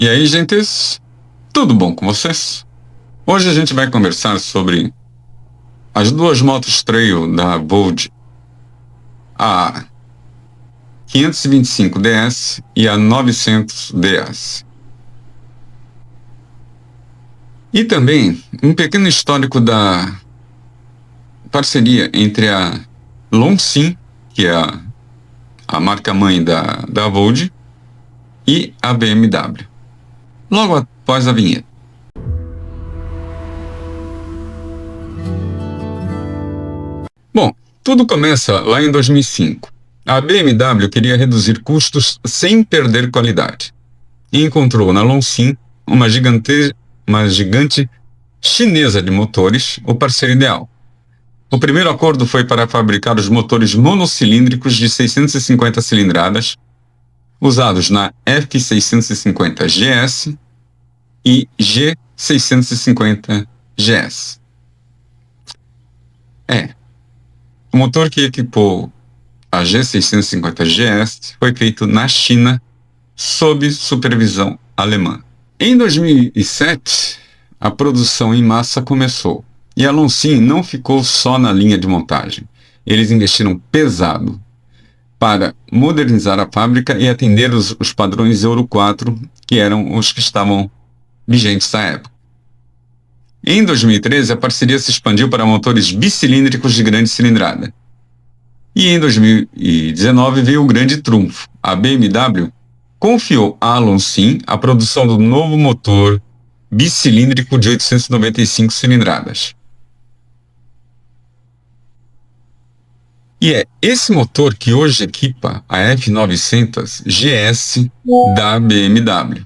E aí, gentes? Tudo bom com vocês? Hoje a gente vai conversar sobre as duas motos trail da Volt, a 525DS e a 900DS. E também um pequeno histórico da parceria entre a Longines, que é a marca-mãe da Volt, e a BMW. Logo após a vinheta. Bom, tudo começa lá em 2005. A BMW queria reduzir custos sem perder qualidade. E encontrou na Longines uma gigante chinesa de motores, o parceiro ideal. O primeiro acordo foi para fabricar os motores monocilíndricos de 650 cilindradas, usados na F650GS e G650GS. O motor que equipou a G650GS foi feito na China, sob supervisão alemã. Em 2007, a produção em massa começou, e a Longines não ficou só na linha de montagem. Eles investiram pesado para modernizar a fábrica e atender os padrões Euro 4, que eram os que estavam vigentes à época. Em 2013, a parceria se expandiu para motores bicilíndricos de grande cilindrada. E em 2019 veio o grande trunfo. A BMW confiou à Longines a produção do novo motor bicilíndrico de 895 cilindradas. E é esse motor que hoje equipa a F900 GS da BMW.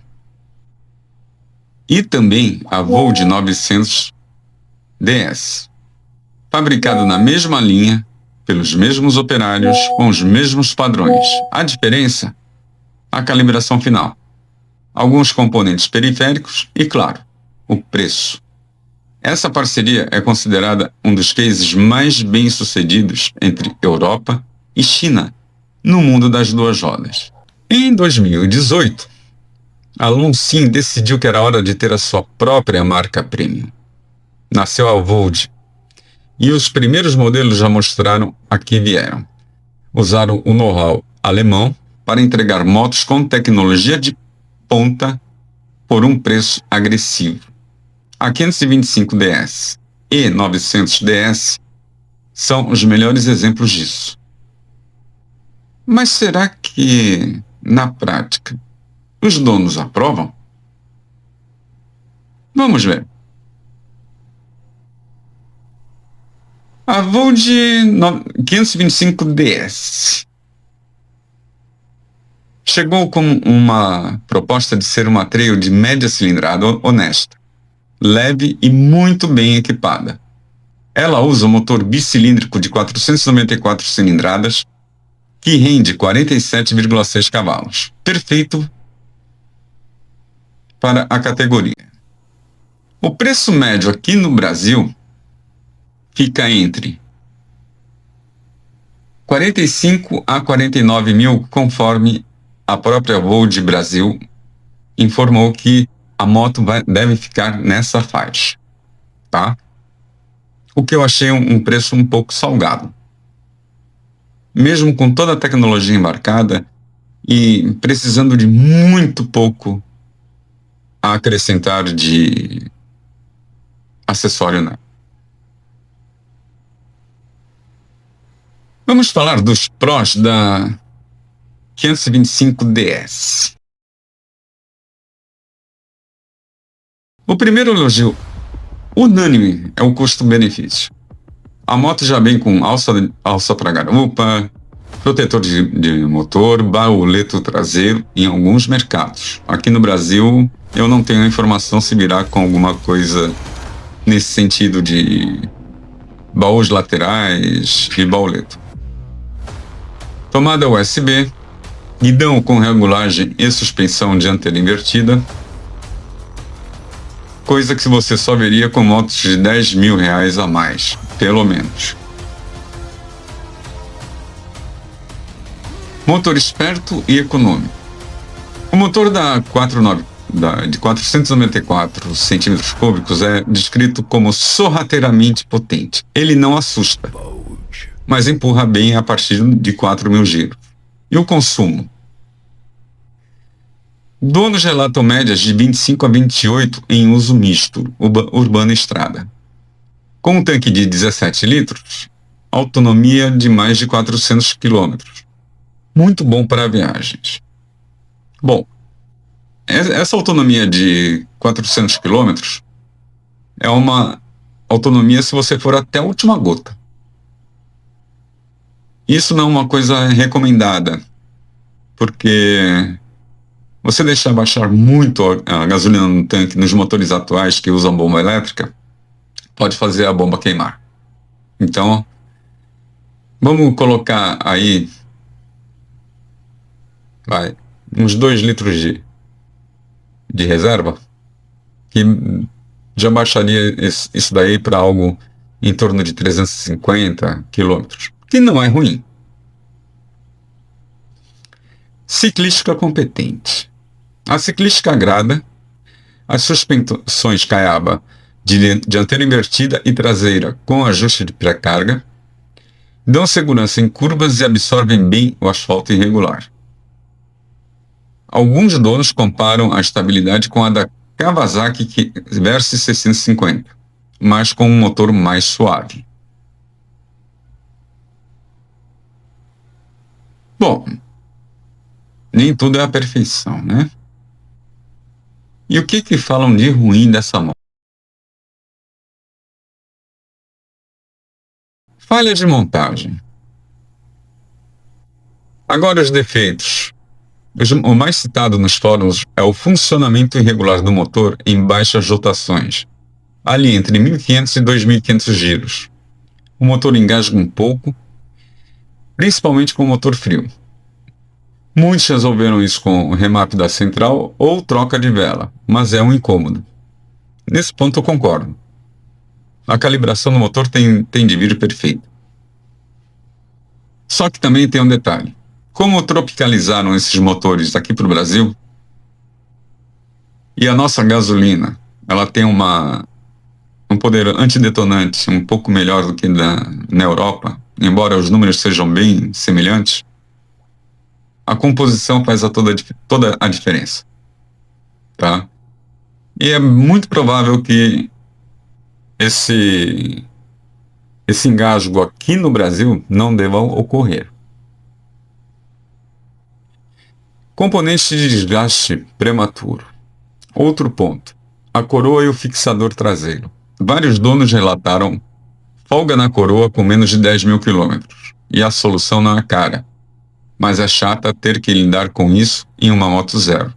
E também a Volt 900 DS. Fabricado na mesma linha, pelos mesmos operários, com os mesmos padrões. A diferença? A calibração final. Alguns componentes periféricos e, claro, o preço. Essa parceria é considerada um dos cases mais bem-sucedidos entre Europa e China no mundo das duas rodas. Em 2018, a Longines decidiu que era hora de ter a sua própria marca premium. Nasceu a Volt, e os primeiros modelos já mostraram a que vieram. Usaram o know-how alemão para entregar motos com tecnologia de ponta por um preço agressivo. A 525DS e 900DS são os melhores exemplos disso. Mas será que, na prática, os donos aprovam? Vamos ver. A Volt 525DS chegou com uma proposta de ser uma trail de média cilindrada honesta, leve e muito bem equipada. Ela usa um motor bicilíndrico de 494 cilindradas que rende 47,6 cavalos, perfeito para a categoria. O preço médio aqui no Brasil fica entre 45 a 49 mil, conforme a própria Volt Brasil informou que a moto deve ficar nessa faixa, tá? O que eu achei um preço um pouco salgado. Mesmo com toda a tecnologia embarcada e precisando de muito pouco a acrescentar de acessório, né? Vamos falar dos prós da 525DS. O primeiro elogio unânime é o custo-benefício. A moto já vem com alça para garupa, protetor de motor, bauleto traseiro em alguns mercados. Aqui no Brasil, eu não tenho a informação se virá com alguma coisa nesse sentido de baús laterais e bauleto. Tomada USB, guidão com regulagem e suspensão dianteira invertida, coisa que você só veria com motos de 10 mil reais a mais, pelo menos. Motor esperto e econômico. O motor da de 494 centímetros cúbicos é descrito como sorrateiramente potente. Ele não assusta, mas empurra bem a partir de 4.000 giros. E o consumo? Donos relatam médias de 25 a 28 em uso misto, urbano e estrada. Com um tanque de 17 litros, autonomia de mais de 400 quilômetros. Muito bom para viagens. Bom, essa autonomia de 400 quilômetros é uma autonomia se você for até a última gota. Isso não é uma coisa recomendada, porque você deixar baixar muito a gasolina no tanque nos motores atuais que usam bomba elétrica, pode fazer a bomba queimar. Então, vamos colocar aí uns 2 litros de reserva, que já baixaria isso daí para algo em torno de 350 quilômetros, que não é ruim. Ciclística competente. A ciclística agrada, as suspensões caiaba de dianteira invertida e traseira com ajuste de pré-carga dão segurança em curvas e absorvem bem o asfalto irregular. Alguns donos comparam a estabilidade com a da Kawasaki Versys 650, mas com um motor mais suave. Bom, nem tudo é a perfeição, né? E o que falam de ruim dessa moto? Falha de montagem. Agora os defeitos. O mais citado nos fóruns é o funcionamento irregular do motor em baixas rotações, ali entre 1.500 e 2.500 giros. O motor engasga um pouco, principalmente com o motor frio. Muitos resolveram isso com o remap da central ou troca de vela, mas é um incômodo. Nesse ponto eu concordo. A calibração do motor tem de vir perfeita. Só que também tem um detalhe. Como tropicalizaram esses motores aqui para o Brasil, e a nossa gasolina, ela tem um poder antidetonante um pouco melhor do que na Europa, embora os números sejam bem semelhantes, a composição faz toda a diferença. Tá? E é muito provável que esse engasgo aqui no Brasil não deva ocorrer. Componentes de desgaste prematuro. Outro ponto. A coroa e o fixador traseiro. Vários donos relataram folga na coroa com menos de 10.000 quilômetros. E a solução não é cara, mas é chata ter que lidar com isso em uma moto zero.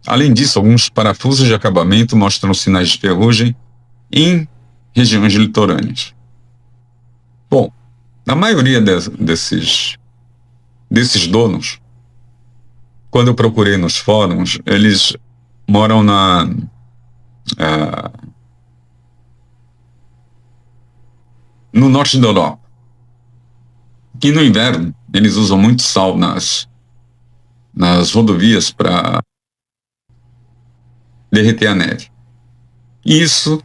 Além disso, alguns parafusos de acabamento mostram sinais de ferrugem em regiões litorâneas. Bom, a maioria desses donos, quando eu procurei nos fóruns, eles moram no norte da Europa. E no inverno, eles usam muito sal nas rodovias para derreter a neve. E isso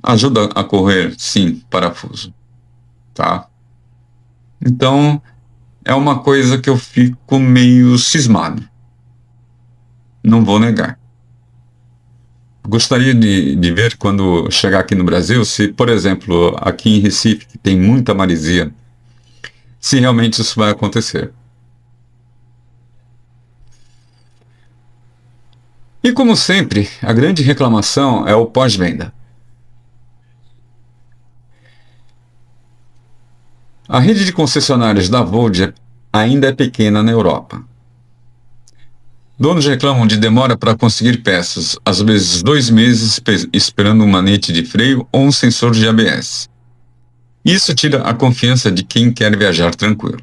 ajuda a correr, sim, parafuso. Tá? Então, é uma coisa que eu fico meio cismado. Não vou negar. Gostaria de ver quando chegar aqui no Brasil, se, por exemplo, aqui em Recife, que tem muita maresia, se realmente isso vai acontecer. E como sempre, a grande reclamação é o pós-venda. A rede de concessionárias da Volt ainda é pequena na Europa. Donos reclamam de demora para conseguir peças, às vezes 2 meses esperando um manete de freio ou um sensor de ABS. Isso tira a confiança de quem quer viajar tranquilo.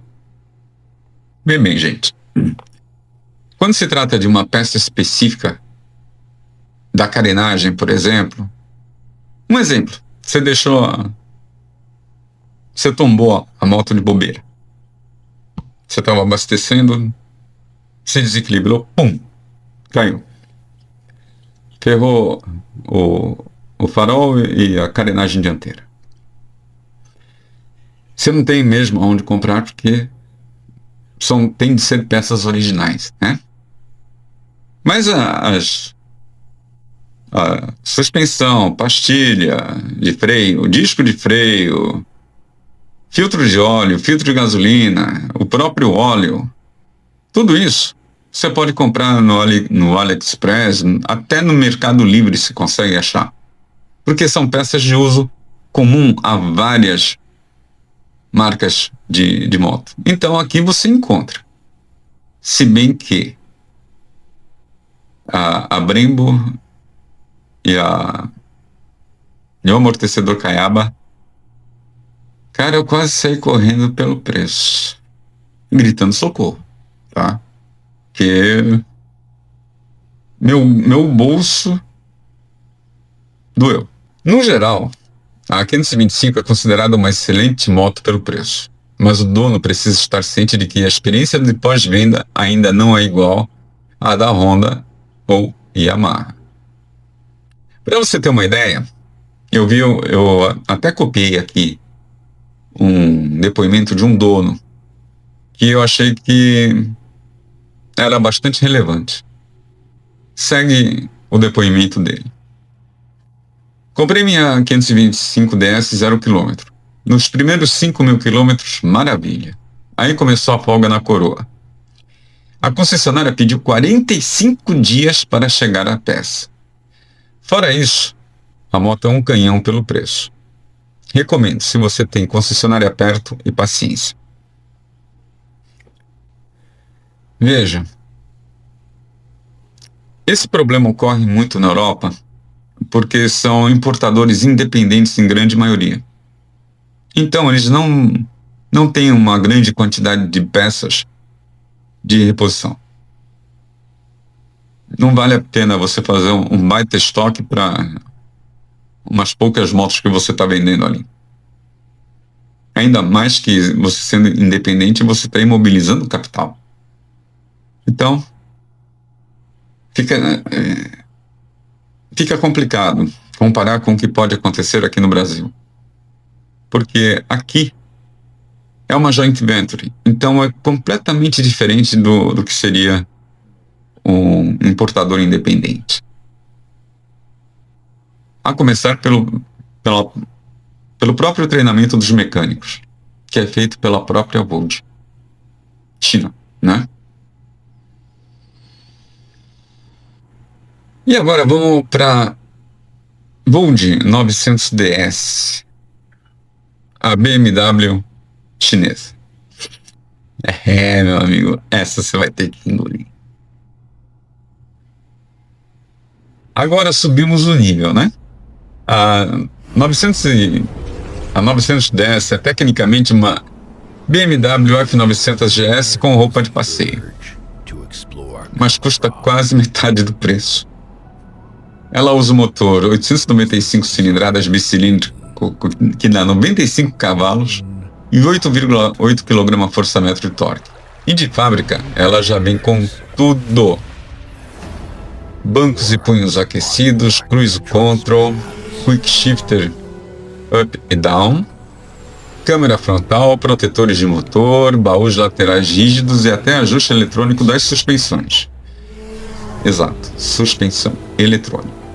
Bem, gente. Quando se trata de uma peça específica, da carenagem, por exemplo, um exemplo, você tombou a moto de bobeira. Você estava abastecendo, se desequilibrou, pum, caiu. ferrou o farol e a carenagem dianteira. Você não tem mesmo onde comprar porque tem de ser peças originais, né? Mas a suspensão, pastilha de freio, disco de freio, filtro de óleo, filtro de gasolina, o próprio óleo, tudo isso você pode comprar no AliExpress, até no Mercado Livre se consegue achar. Porque são peças de uso comum a várias marcas de moto. Então aqui você encontra. Se bem que a Brembo e o amortecedor Caiaba, cara, eu quase saí correndo pelo preço, gritando socorro, tá? Porque meu bolso doeu. No geral, a 525 é considerada uma excelente moto pelo preço, mas o dono precisa estar ciente de que a experiência de pós-venda ainda não é igual à da Honda ou Yamaha. Para você ter uma ideia, eu até copiei aqui um depoimento de um dono que eu achei que era bastante relevante. Segue o depoimento dele. Comprei minha 525 DS 0 km. Nos primeiros 5.000 quilômetros, maravilha. Aí começou a folga na coroa. A concessionária pediu 45 dias para chegar à peça. Fora isso, a moto é um canhão pelo preço. Recomendo, se você tem concessionária perto e paciência. Veja, esse problema ocorre muito na Europa porque são importadores independentes em grande maioria. Então, eles não têm uma grande quantidade de peças de reposição. Não vale a pena você fazer um baita estoque para umas poucas motos que você está vendendo ali. Ainda mais que você sendo independente, você está imobilizando o capital. Então, fica complicado comparar com o que pode acontecer aqui no Brasil. Porque aqui é uma joint venture, então é completamente diferente do que seria um importador independente. A começar pelo próprio treinamento dos mecânicos, que é feito pela própria Volt China, né? E agora vamos para Volt 900DS, a BMW chinesa. Meu amigo, essa você vai ter que engolir. Agora subimos o nível, né? A 910 é tecnicamente uma BMW F900 GS com roupa de passeio, mas custa quase metade do preço. Ela usa o motor 895 cilindradas bicilíndrico, que dá 95 cavalos e 8,8 kgfm de torque. E de fábrica, ela já vem com tudo. Bancos e punhos aquecidos, cruise control, quick shifter up e down, câmera frontal, protetores de motor, baús laterais rígidos e até ajuste eletrônico das suspensões. Exato, suspensão eletrônica.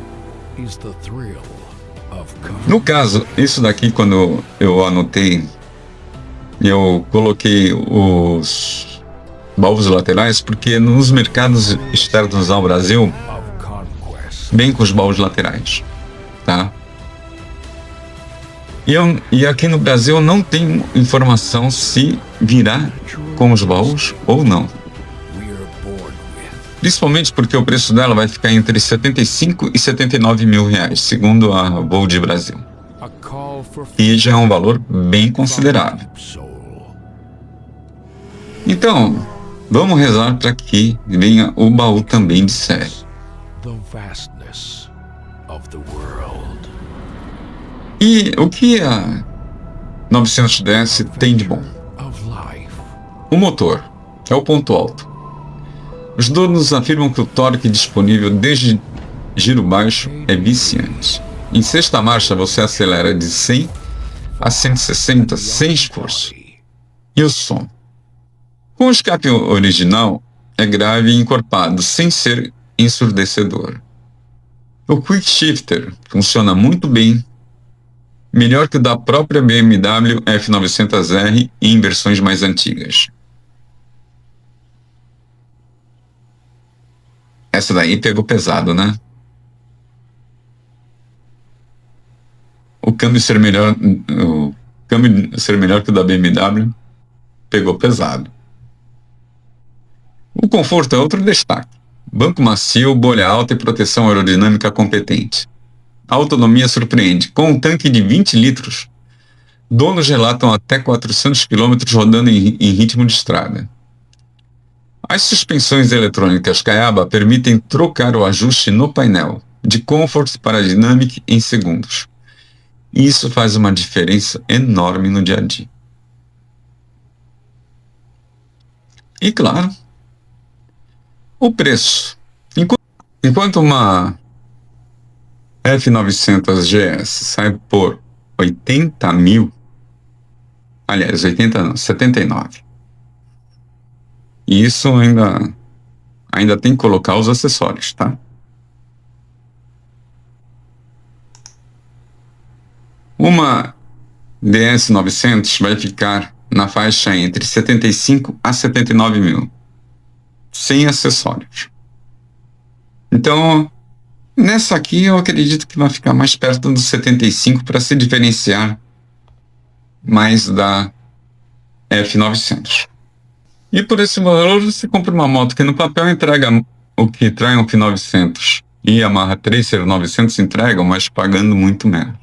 No caso, isso daqui, quando eu anotei, eu coloquei os baús laterais porque nos mercados externos ao Brasil vem com os baús laterais, tá? E aqui no Brasil eu não tenho informação se virá com os baús ou não. Principalmente porque o preço dela vai ficar entre 75 e 79 mil reais, segundo a Volt Brasil. E já é um valor bem considerável. Então, vamos rezar para que venha o baú também de série. E o que a 910 tem de bom? O motor é o ponto alto. Os donos afirmam que o torque disponível desde Giro baixo é viciante. Em sexta marcha você acelera de 100 a 160 sem esforço. E o som? Com o escape original é grave e encorpado, sem ser ensurdecedor. O Quick Shifter funciona muito bem, melhor que o da própria BMW F900R em versões mais antigas. Essa daí pegou pesado, né? O câmbio ser melhor que o da BMW pegou pesado. O conforto é outro destaque. Banco macio, bolha alta e proteção aerodinâmica competente. A autonomia surpreende. Com um tanque de 20 litros, donos relatam até 400 km rodando em ritmo de estrada. As suspensões eletrônicas Kayaba permitem trocar o ajuste no painel, de Comfort para Dynamic em segundos. E isso faz uma diferença enorme no dia a dia. E claro, o preço. Enquanto uma F900 GS sai por 80 mil, aliás, 80 não, 79. E isso ainda tem que colocar os acessórios, tá? Uma DS900 vai ficar na faixa entre 75 a 79 mil, sem acessórios. Então, nessa aqui eu acredito que vai ficar mais perto dos 75 para se diferenciar mais da F900. E por esse valor você compra uma moto que no papel entrega o que Triumph 900 e Yamaha Tracer 900 entregam, mas pagando muito menos.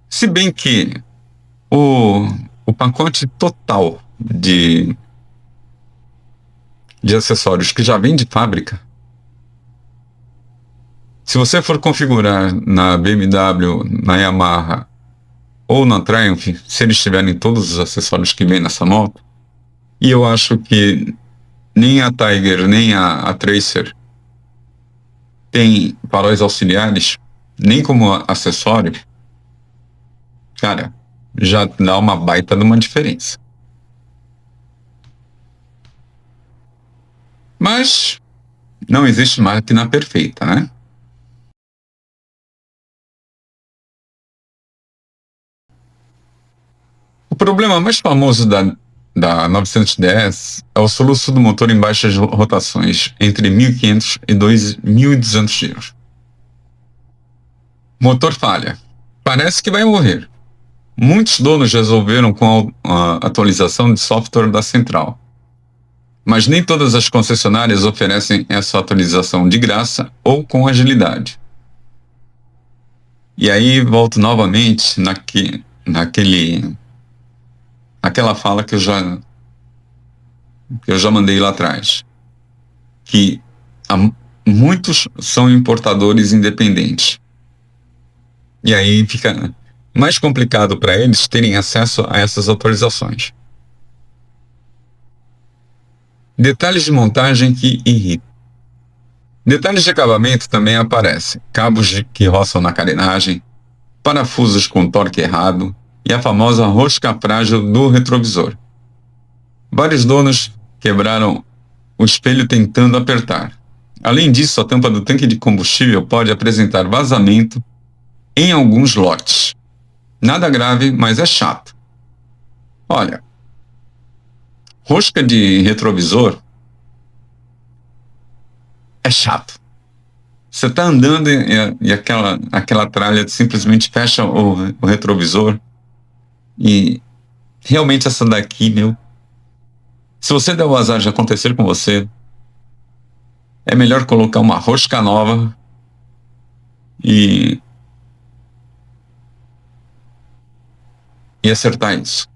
Se bem que o pacote total de acessórios que já vem de fábrica, se você for configurar na BMW, na Yamaha ou na Triumph, se eles tiverem todos os acessórios que vem nessa moto, e eu acho que nem a Tiger nem a Tracer tem faróis auxiliares, nem como acessório, cara, já dá uma baita de uma diferença. Mas não existe máquina perfeita, né? O problema mais famoso da 910 é o soluço do motor em baixas rotações, entre 1.500 e 2.200 giros. Motor falha. Parece que vai morrer. Muitos donos resolveram com a atualização de software da central. Mas nem todas as concessionárias oferecem essa atualização de graça ou com agilidade. E aí volto novamente naquela fala que eu já mandei lá atrás, que muitos são importadores independentes. E aí fica mais complicado para eles terem acesso a essas atualizações. Detalhes de montagem que irritam. Detalhes de acabamento também aparecem. Cabos que roçam na carenagem, parafusos com torque errado e a famosa rosca frágil do retrovisor. Vários donos quebraram o espelho tentando apertar. Além disso, a tampa do tanque de combustível pode apresentar vazamento em alguns lotes. Nada grave, mas é chato. Olha, rosca de retrovisor é chato. Você está andando e aquela tralha simplesmente fecha o retrovisor. E realmente essa daqui, se você der o azar de acontecer com você, é melhor colocar uma rosca nova e acertar isso.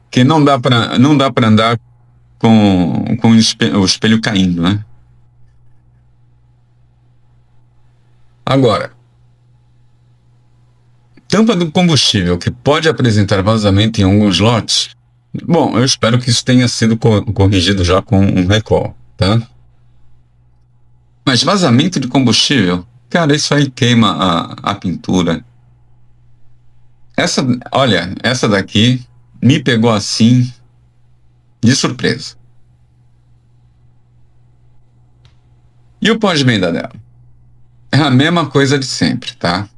Porque não dá para andar com o espelho caindo, né? Agora, tampa do combustível que pode apresentar vazamento em alguns lotes. Bom, eu espero que isso tenha sido corrigido já com um recall, tá? mas vazamento de combustível, cara, isso aí queima a pintura. Olha, essa daqui me pegou assim, de surpresa. E o pós-venda dela? É a mesma coisa de sempre, tá?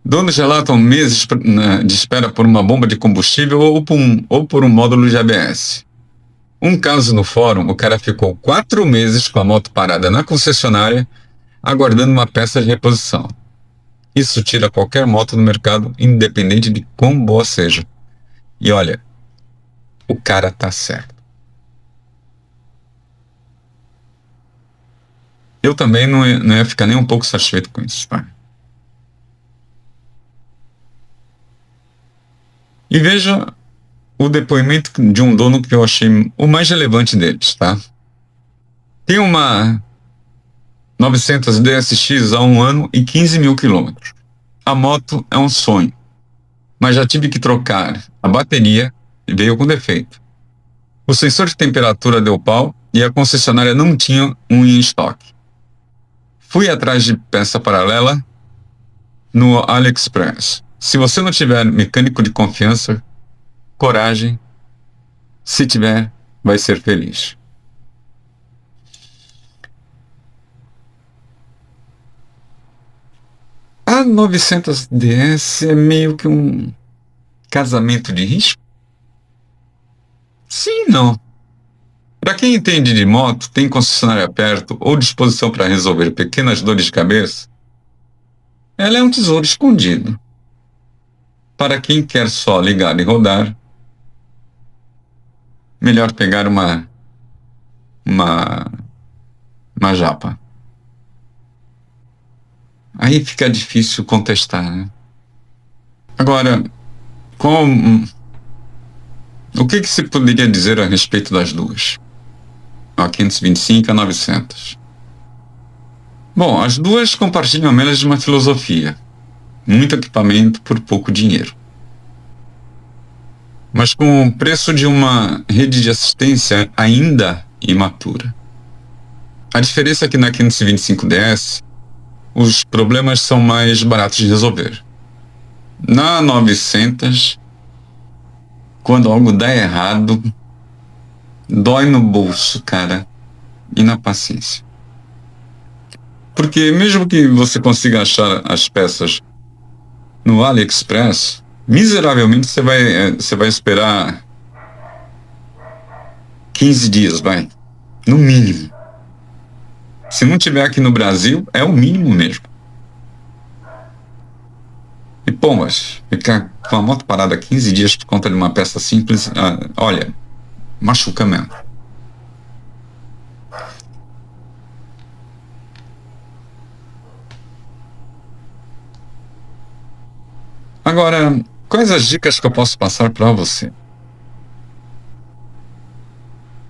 Donos relatam meses de espera por uma bomba de combustível ou por um módulo de ABS. Um caso no fórum, o cara ficou 4 meses com a moto parada na concessionária, aguardando uma peça de reposição. Isso tira qualquer moto do mercado, independente de quão boa seja. E olha, o cara tá certo. Eu também não ia ficar nem um pouco satisfeito com isso, tá? E veja o depoimento de um dono que eu achei o mais relevante deles, tá? Tem uma 900 DSX há 1 ano e 15 mil quilômetros. A moto é um sonho, mas já tive que trocar a bateria e veio com defeito. O sensor de temperatura deu pau e a concessionária não tinha um em estoque. Fui atrás de peça paralela no AliExpress. Se você não tiver mecânico de confiança, coragem. Se tiver, vai ser feliz. A 900DS é meio que um casamento de risco? Sim e não. Para quem entende de moto, tem concessionária perto ou disposição para resolver pequenas dores de cabeça, ela é um tesouro escondido. Para quem quer só ligar e rodar, melhor pegar uma, uma japa. Aí fica difícil contestar, né? Agora, o que se poderia dizer a respeito das duas? A 525 e a 900. Bom, as duas compartilham a mesma filosofia. Muito equipamento por pouco dinheiro. Mas com o preço de uma rede de assistência ainda imatura. A diferença é que na 525DS, os problemas são mais baratos de resolver. Na 900, quando algo dá errado, dói no bolso, cara, e na paciência. Porque mesmo que você consiga achar as peças no AliExpress, miseravelmente você vai esperar 15 dias, vai. No mínimo. Se não tiver aqui no Brasil, é o mínimo mesmo. E, pô, mas ficar com a moto parada 15 dias por conta de uma peça simples, olha, machuca mesmo. Agora, quais as dicas que eu posso passar para você?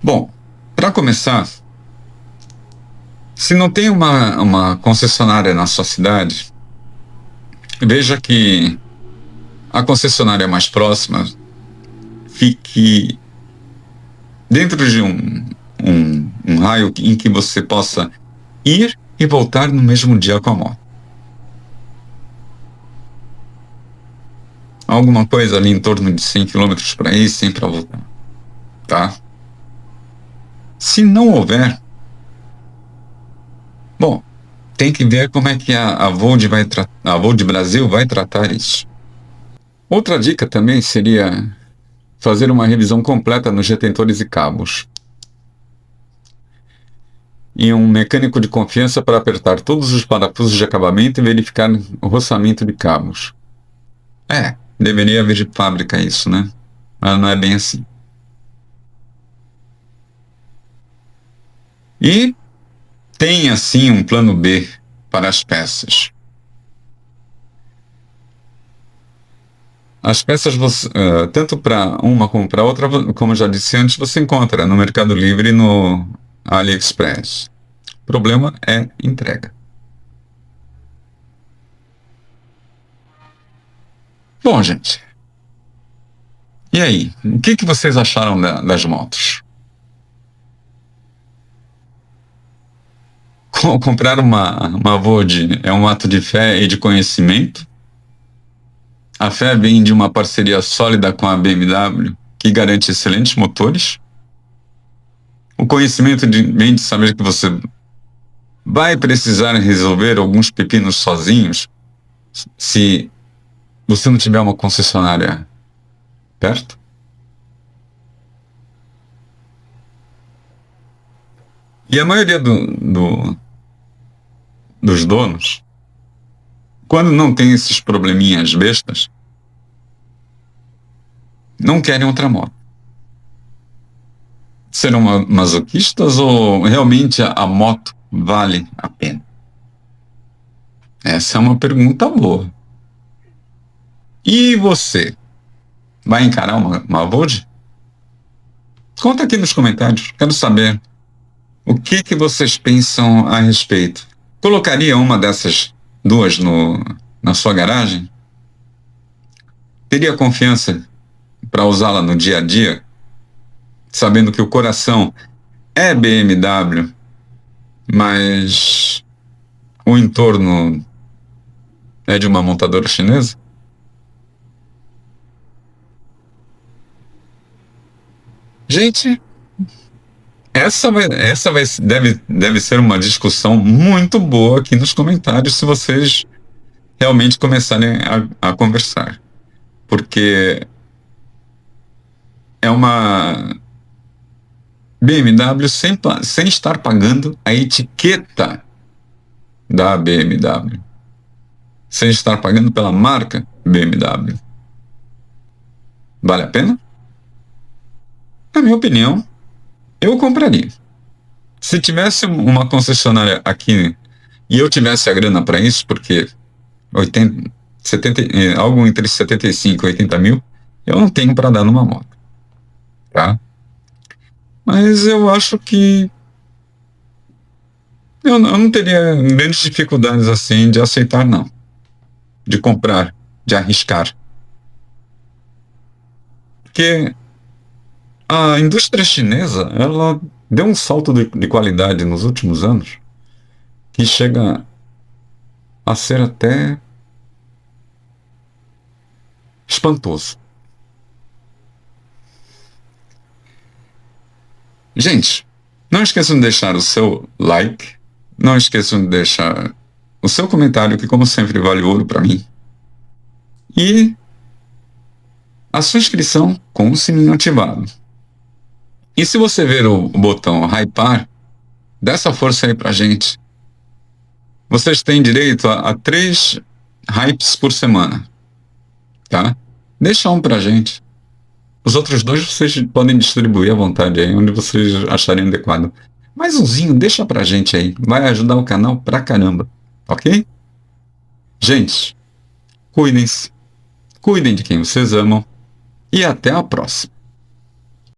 Bom, para começar, se não tem uma concessionária na sua cidade, veja que a concessionária mais próxima fique dentro de um raio em que você possa ir e voltar no mesmo dia com a moto. Alguma coisa ali em torno de 100 km para ir, 100 para voltar, tá? Se não houver, bom, tem que ver como é que a Volt Brasil vai tratar isso. Outra dica também seria fazer uma revisão completa nos retentores e cabos. E um mecânico de confiança para apertar todos os parafusos de acabamento e verificar o roçamento de cabos. Deveria vir de fábrica isso, né? Mas não é bem assim. E tem, assim, um plano B para as peças. As peças, tanto para uma como para outra, como eu já disse antes, você encontra no Mercado Livre e no AliExpress. O problema é entrega. Bom, gente. E aí? O que vocês acharam das motos? Comprar uma Vogue é um ato de fé e de conhecimento. A fé vem de uma parceria sólida com a BMW, que garante excelentes motores. O conhecimento vem de saber que você vai precisar resolver alguns pepinos sozinhos se você não tiver uma concessionária perto. E a maioria dos donos, quando não tem esses probleminhas bestas, não querem outra moto. Serão masoquistas ou realmente a moto vale a pena? Essa é uma pergunta boa. E você? Vai encarar uma Vogue? Conta aqui nos comentários. Quero saber o que vocês pensam a respeito. Colocaria uma dessas duas na sua garagem? Teria confiança para usá-la no dia a dia, sabendo que o coração é BMW, mas o entorno é de uma montadora chinesa? Gente, deve ser uma discussão muito boa aqui nos comentários se vocês realmente começarem a conversar. Porque é uma BMW sem estar pagando a etiqueta da BMW. Sem estar pagando pela marca BMW. Vale a pena? Na minha opinião, eu compraria. Se tivesse uma concessionária aqui e eu tivesse a grana para isso, porque 70, algo entre 75 e 80 mil, eu não tenho para dar numa moto. Tá? Mas eu acho que eu não teria grandes dificuldades assim de aceitar, não. De comprar, de arriscar. Porque a indústria chinesa, ela deu um salto de qualidade nos últimos anos que chega a ser até espantoso. Gente, não esqueçam de deixar o seu like, não esqueçam de deixar o seu comentário, que como sempre vale ouro para mim, e a sua inscrição com o sininho ativado. E se você ver o botão hypar, dá essa força aí pra gente. Vocês têm direito a 3 hypes por semana, tá? Deixa um pra gente. Os outros 2 vocês podem distribuir à vontade aí, onde vocês acharem adequado. Mais umzinho, deixa pra gente aí. Vai ajudar o canal pra caramba, ok? Gente, cuidem-se. Cuidem de quem vocês amam. E até a próxima.